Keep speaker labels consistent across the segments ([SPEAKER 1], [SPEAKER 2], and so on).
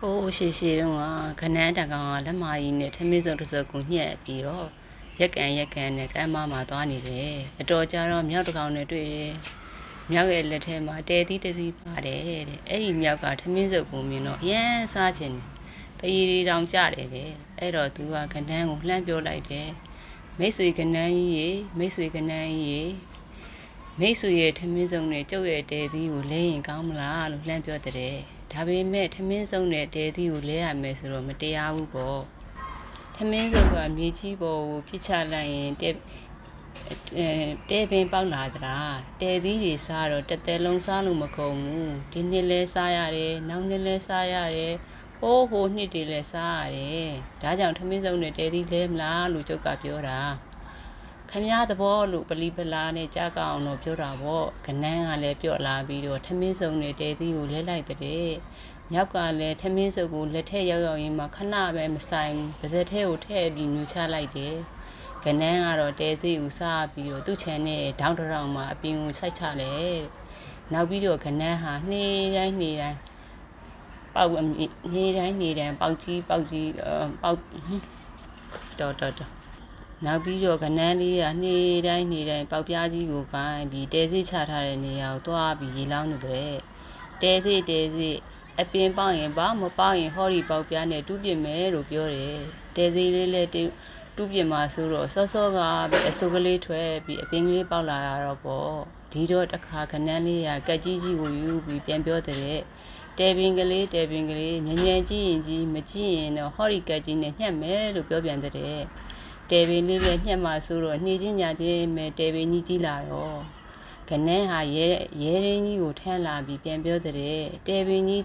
[SPEAKER 1] ဟိုးရှေတုန်းကခနန်းတကောင်ကလက်မကြီးနဲ့ထမင်းစုံတစ်စုံကိုညှက်ပြီးတော့ရက်ကန်နဲ့ကမ်းမမှာသွားနေတယ်အတော်ကြာတော့မြောက်တကောင်နဲ့တွေ့တယ်မြောက်ရဲ့လက်ထဲမှာတဲသီးတစည်းပါတယ်တဲ့အဲ့ဒီမြောက်ကထမင်းစုံကိုမြင်တော့အရန်စားချင်တယ်တရီရီတောင်ကြတယ်တဲ့အဲ့တော့သူကခနန်းကိုလှမ်းပြောလိုက်တယ်မိတ်ဆွေခနန်းကြီးရေမိတ်ဆွေခနန်းကြီးရေမိတ်ဆွေရဲ့ထမင်းစုံနဲ့ကျုပ်ရဲ့တဲသီးကိုလဲရင်ကောင်းမလားလို့လှမ်းပြောတဲ့ဒါပေမဲ့ထမင်းစုံနဲ့တဲသီးကိုလဲရမယ်ဆိုတော့မတရားဘူးပေါ့ထမင်းစုံကမြေကြီးပေါ်ကိုပြစ်ချလိုက်ရင်တဲပင်ပေါက်လာကြတာတဲသီးတွေစားတော့တစ်သက်လုံးစားလို့မကုန်ဘူးဒီနှစ်လဲစားရတယ်နောက်နှစ်လဲစားရတယ်ဟိုနှစ်တွေလဲစားရတယ်ဒါကြောင့်ထမင်းစုံနဲ့တဲသီးလဲမလားလို့ကျုပ်ကပြောတာခမည်းသဘောလို့ပလီပလာနဲ့ကြားကောင်းတော့ပြောတာပေါ့ခနန်းကလည်းပြော့လာပြီးတော့ထမင်းစုံနဲ့တဲသီးကိုလဲလိုက်တဲ့မြောက်ကလည်းထမင်းစုပ်ကိုလက်ထက်ရောက်ရင်မှခဏပဲမဆိုင်ပါဇက်ထဲကိုထည့်ပြီးမြူချလိုက်တယ်ခနန်းကတော့တဲစီကိုစားပြီးတော့သူ့ချန်နဲ့ဒေါင်းတောင်မှာအပင်ကိုစိုက်ချလဲနောက်ပြီးတော့ခနန်းဟာနေ့တိုင်းပေါက်နေ့တိုင်းပေါက်ကြီးပေါက်တော်နောက်ပြီးတော့ခနန်းလေးကနေ့တိုင်းပေါက်ပြားကြီးကိုကိုင်းပြီးတဲစီချထားတဲ့နေရာကိုသွားပြီးရေလောင်းနေတဲ့တဲစီအပင်ပေါက်ရင်မပေါက်ရင်ဟောဒီပေါက်ပြားနဲ့တူးပြစ်မယ်လို့ပြောတယ်တဲစီလေးလည်းတူးပြစ်မှာဆိုတော့စောကပဲအစိုးကလေးထွက်ပြီးအပင်ကလေးပေါက်လာတော့ပေါ့ဒီတော့တစ်ခါခနန်းလေးကကက်ကြီးကိုယူပြီးပြန်ပြောတဲ့တဲပင်ကလေးမြန်ကြည့်ရင်ကြီးမကြည့်ရင်တော့ဟောဒီကက်ကြီးနဲ့ညှက်မယ်လို့ပြောပြန်တဲ့တဲပင်လေးလည်းညှက်မှာဆိုတော့နှီးချင်းညာချင်းပဲတဲပင်ကြီးကြီးလာရောခနန်းဟာရဲရင်းကြီးကိုထမ်းလာပြီးပြန်ပြောတဲ့တဲပင်ကြီး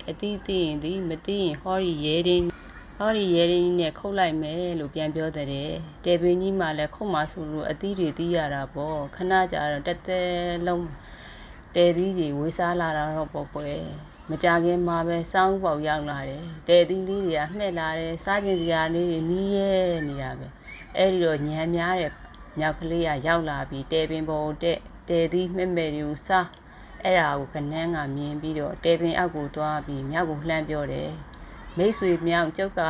[SPEAKER 1] အတိသိရင်ဒီမသိရင်ဟောဒီရဲရင်းနဲ့ခုတ်လိုက်မယ်လို့ပြန်ပြောတဲ့တဲပင်ကြီးမှလည်းခုတ်မှဆိုလို့အသီးတွေတီးရတာပေါ့ခဏကြာတော့တက်လုံးတဲသီးတွေဝေးစားလာတော့ပေါ့ကွယ်မကြခင်မှာပဲစောင်းပေါက်ရောက်လာတယ်တဲသီးလေးတွေကနှက်လာတယ်စားကျင်စရာလေးတွေနီးရဲနေတာပဲအဲ့ဒီတော့ညံများတဲ့မြောက်ကလေးကရောက်လာပြီးတဲပင်ပေါ်တက်တဲသီးမဲ့တွေကိုစားအဲ့ဒါကိုခနန်းကမြင်ပြီးတော့တဲပင်အောက်ကိုသွားပြီးမြောက်ကိုလှမ်းပြောတယ်မိတ်ဆွေမြောက်ကျုပ်က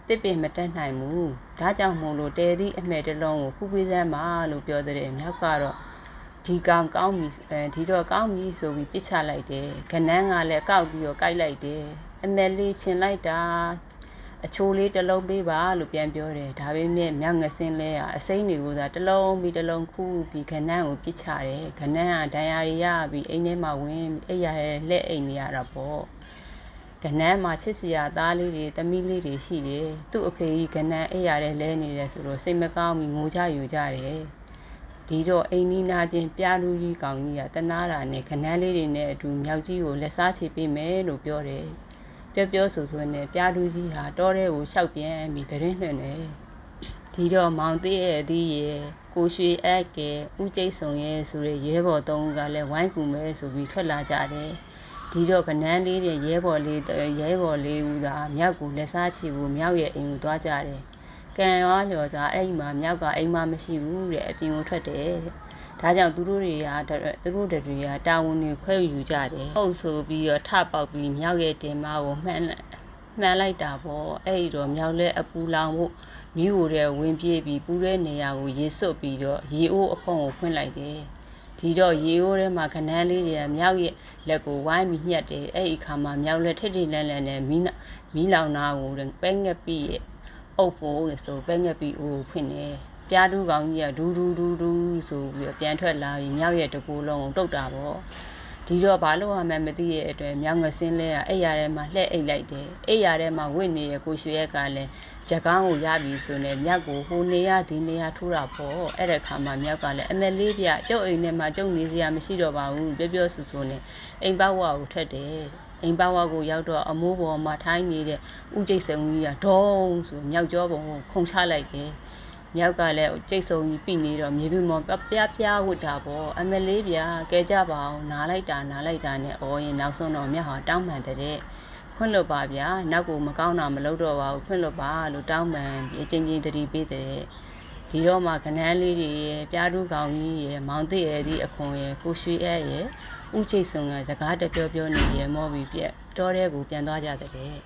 [SPEAKER 1] တစ်ပင်မတက်နိုင်ဘူးဒါကြောင့်မို့လို့တဲသီးအမဲတစ်လုံးကိုဖူးပေးစမ်းပါလို့ပြောတဲ့မြောက်ကတော့ဒီကောင်ကောင်းပြီဒီတော့ကောင်းပြီဆိုပြီးပြစ်ချလိုက်တယ်ခနန်းကလည်းကောက်ပြီးတော့ကိုက်လိုက်တယ်အမဲလေးချင်လိုက်တာအချိုးလေးတစ်လုံးပေးပါလို့ပြန်ပြောတယ်ဒါပေမဲ့မြောက်ငစင်းလဲအစိမ့်တွေကိုသာတစ်လုံးခူးပြီးခနန်းကိုပြစ်ချတယ်ခနန်းကဒဏ်ရာတွေရပြီးအိမ်ထဲမှာဝင်အိပ်ရတဲ့လက်အိမ်နေရတာပေါ့ကနန်းမှာချစ်စရာသားလေးတွေသမီးလေးတွေရှိတယ်သူ့အဖေကြီးကနန်းအိပ်ရတဲ့လဲနေတယ်ဆိုတော့စိတ်မကောင်းပြီးငိုကြယူကြတယ်ဒီတော့အိမ်နီးနာချင်းပြားလူကြီးကောင်ကြီးကတနာတာနဲ့ခနန်းလေးတွေနဲ့အတူမြောက်ကြီးကိုလက်စားချေပေးမယ်လို့ပြောတယ်ပြောဆိုနဲ့ပြားလူကြီးဟာတောထဲကိုရှောက်ပြန်ပြီးတရင်လွှင့်တယ်ဒီတော့မောင်သေးရဲ့ဒီရဲ့ကိုရွှေအက်ကဲဦးကျိတ်ဆုံရဲ့ဆိုရရဲဘော်သုံးဦးကလည်းဝိုင်းကူမယ်ဆိုပြီးထွက်လာကြတယ်ဒီတော့ကနန်းလေးတဲ့ရဲဘော်လေးဦးသာမြောက်ကိုလက်စားချီဖို့မြောက်ရဲ့အိမ်ကိုသွားကြတယ်ကံရောလျော်စားအဲ့ဒီမှာမြောက်ကအိမ်မမရှိဘူးတဲ့အပြင်ကိုထွက်တယ်ဒါကြောင့်သူတို့တွေကတာဝန်တွေခွဲယူကြတယ်ဟုတ်ဆိုပြီးတော့ထပေါက်ပြီးမြောက်ရဲ့တင်မကိုမှန်လိုက်တာပေါ့အဲ့ဒီတော့မြောက်လဲအပူလောင်ဖို့မိဖို့တဲ့ဝင်ပြေးပြီးပူတဲ့နေရာကိုရေစွတ်ပြီးတော့ရေအိုးအဖုံးကိုဖွင့်လိုက်တယ်ဒီတော့ရေအိုးထဲမှာခနန်းလေးတွေကမြောက်ရဲ့လက်ကိုဝိုင်းပြီးညှက်တယ်အဲ့ဒီအခါမှာမြောက်လက်ထိတ်ထိတ်လန့်နဲ့မီးလောင်နာကိုပဲငက်ပြီးအုပ်ဖို့လေဆိုပဲငက်ပြီးအိုးဖွင့်တယ်ပြားတူးကောင်ကြီးကဒူးဆိုပြီးပြန်ထွက်လာပြီးမြောက်ရဲ့တကူလုံးကိုတုတ်တာပေါ့ဒီတော့ဘာလို့မှမသိရဲ့အတွက်မြောက်ငစင်းလဲကအိယာထဲမှာလှဲ့အိတ်လိုက်တယ်အိယာထဲမှာဝင့်နေတဲ့ကိုရွှေရက်ကလည်းဂျကောင်းကိုရပြီဆိုနေမြောက်ကိုဟိုနေရဒီနေရထိုးတာပေါ့အဲ့တဲ့ခါမှာမြောက်ကလည်းအမလေးပြကျုပ်အိမ်ထဲမှာကျုပ်နေစရာမရှိတော့ပါဘူးပြောဆိုနေအိမ်ပေါဝါကိုထွက်တယ်အိမ်ပေါဝါကိုရောက်တော့အမိုးပေါ်မှာထိုင်းနေတဲ့ဦးကျိတ်စုံကြီးကဒုံးဆိုမြောက်ကျောပုံကိုခုန်ချလိုက်တယ်မြောက်ကလည်းကျိတ်ဆုံကြီးပြီနေတော့မြေပြင်ပေါ်ပြားဝတ်တာပေါ့အမလေးပြကဲကြပါအောင်နားလိုက်တာနဲ့အော်ရင်နောက်ဆုံးတော့မြောက်ဟာတောင်းပန်တဲ့ခွင့်လွတ်ပါဗျာနောက်ကိုမကောင်းတာမလုပ်တော့ပါဘူးခွင့်လွတ်ပါလို့တောင်းပန်ပြီးအချင်းချင်းတတိပေးတဲ့ဒီတော့မှခနန်းလေးတွေရဲ့ပြားတူးကောင်ကြီးရဲ့မောင်သိရဲ့ဒီအခွန်ရဲ့ကိုရွှေရဲ့ဦးချိတ်ဆုံကစကားတပြောနေရမောပြီး တောထဲကိုပြန်သွားကြတဲ့